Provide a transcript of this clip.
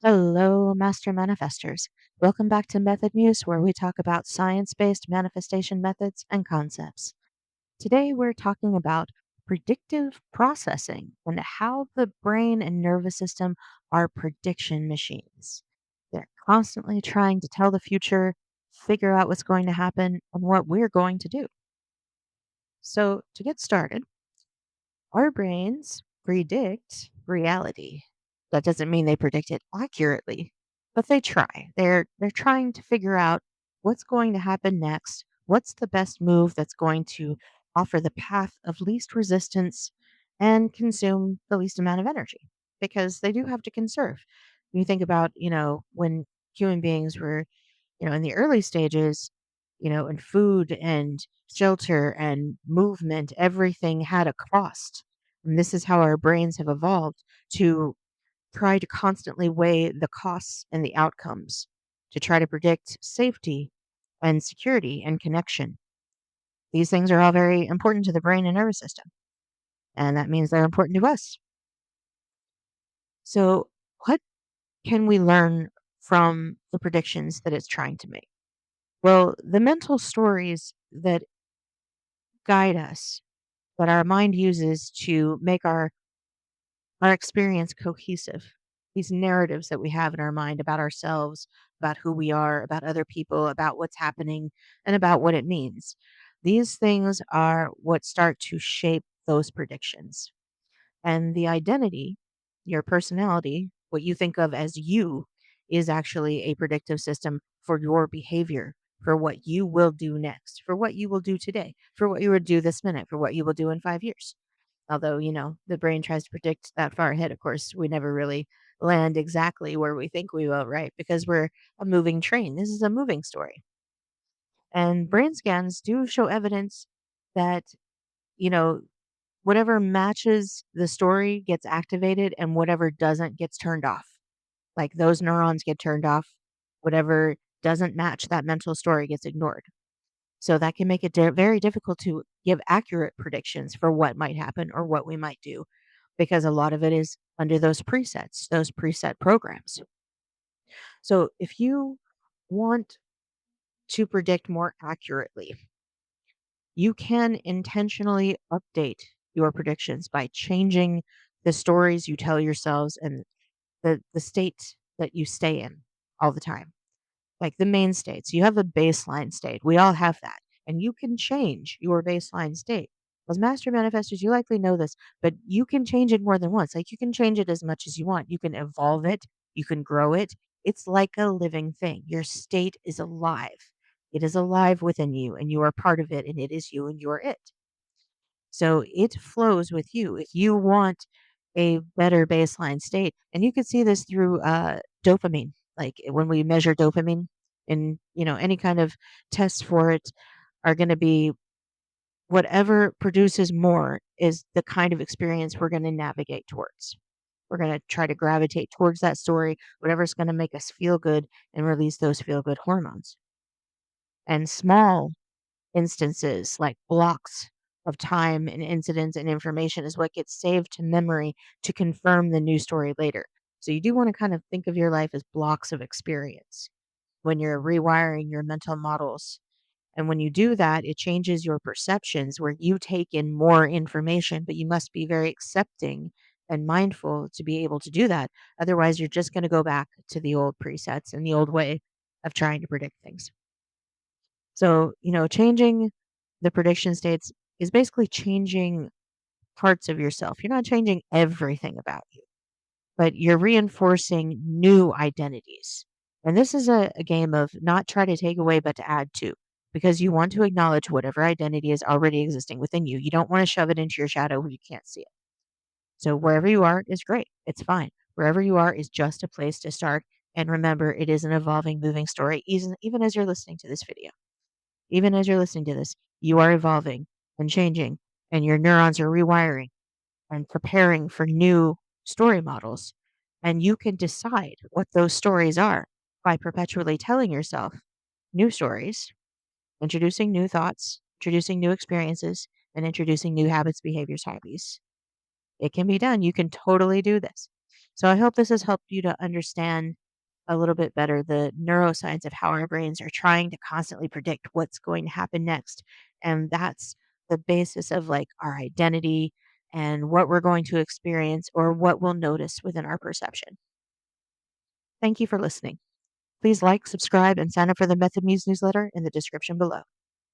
Hello, Master Manifestors. Welcome back to MethodMuse, where we talk about science based manifestation methods and concepts. Today, we're talking about predictive processing and how the brain and nervous system are prediction machines. They're constantly trying to tell the future, figure out what's going to happen, and what we're going to do. So, to get started, our brains predict reality. That doesn't mean they predict it accurately, but they try. They're trying to figure out what's going to happen next, what's the best move that's going to offer the path of least resistance and consume the least amount of energy because they do have to conserve. When you think about, when human beings were in the early stages, and food and shelter and movement, everything had a cost. And this is how our brains have evolved to try to constantly weigh the costs and the outcomes to try to predict safety and security and connection. These things are all very important to the brain and nervous system. And that means they're important to us. So, what can we learn from the predictions that it's trying to make? Well, the mental stories that guide us, that our mind uses to make our experience cohesive. These narratives that we have in our mind about ourselves, about who we are, about other people, about what's happening, and about what it means. These things are what start to shape those predictions. And the identity, your personality, what you think of as you, is actually a predictive system for your behavior, for what you will do next, for what you will do today, for what you will do this minute, for what you will do in 5 years. Although, the brain tries to predict that far ahead, of course, we never really land exactly where we think we will, right? Because we're a moving train. This is a moving story. And brain scans do show evidence that, you know, whatever matches the story gets activated and whatever doesn't gets turned off. Like those neurons get turned off. Whatever doesn't match that mental story gets ignored. So that can make it very difficult to give accurate predictions for what might happen or what we might do because a lot of it is under those presets, those preset programs. So if you want to predict more accurately, you can intentionally update your predictions by changing the stories you tell yourselves and the state that you stay in all the time. Like the main states, you have a baseline state. We all have that. And you can change your baseline state. As master manifestors, you likely know this, but you can change it more than once. Like you can change it as much as you want. You can evolve it, you can grow it. It's like a living thing. Your state is alive. It is alive within you, and you are part of it, and it is you, and you're it. So it flows with you. If you want a better baseline state, and you can see this through dopamine, like when we measure dopamine and any kind of tests for it are going to be whatever produces more is the kind of experience we're going to navigate towards. We're going to try to gravitate towards that story, whatever's going to make us feel good and release those feel good hormones. And small instances, like blocks of time and incidents and information, is what gets saved to memory to confirm the new story later. So you do want to kind of think of your life as blocks of experience when you're rewiring your mental models. And when you do that, it changes your perceptions where you take in more information, but you must be very accepting and mindful to be able to do that. Otherwise, you're just going to go back to the old presets and the old way of trying to predict things. So, changing the prediction states is basically changing parts of yourself. You're not changing everything about you, but you're reinforcing new identities. And this is a game of not try to take away, but to add to, because you want to acknowledge whatever identity is already existing within you. You don't want to shove it into your shadow where you can't see it. So, wherever you are is great. It's fine. Wherever you are is just a place to start. And remember, it is an evolving, moving story, even as you're listening to this video. Even as you're listening to this, you are evolving and changing, and your neurons are rewiring and preparing for new story models. And you can decide what those stories are by perpetually telling yourself new stories, introducing new thoughts, introducing new experiences, and introducing new habits, behaviors, hobbies. It can be done. You can totally do this. So I hope this has helped you to understand a little bit better the neuroscience of how our brains are trying to constantly predict what's going to happen next. And that's the basis of like our identity and what we're going to experience or what we'll notice within our perception. Thank you for listening. Please like, subscribe, and sign up for the MethodMuse newsletter in the description below.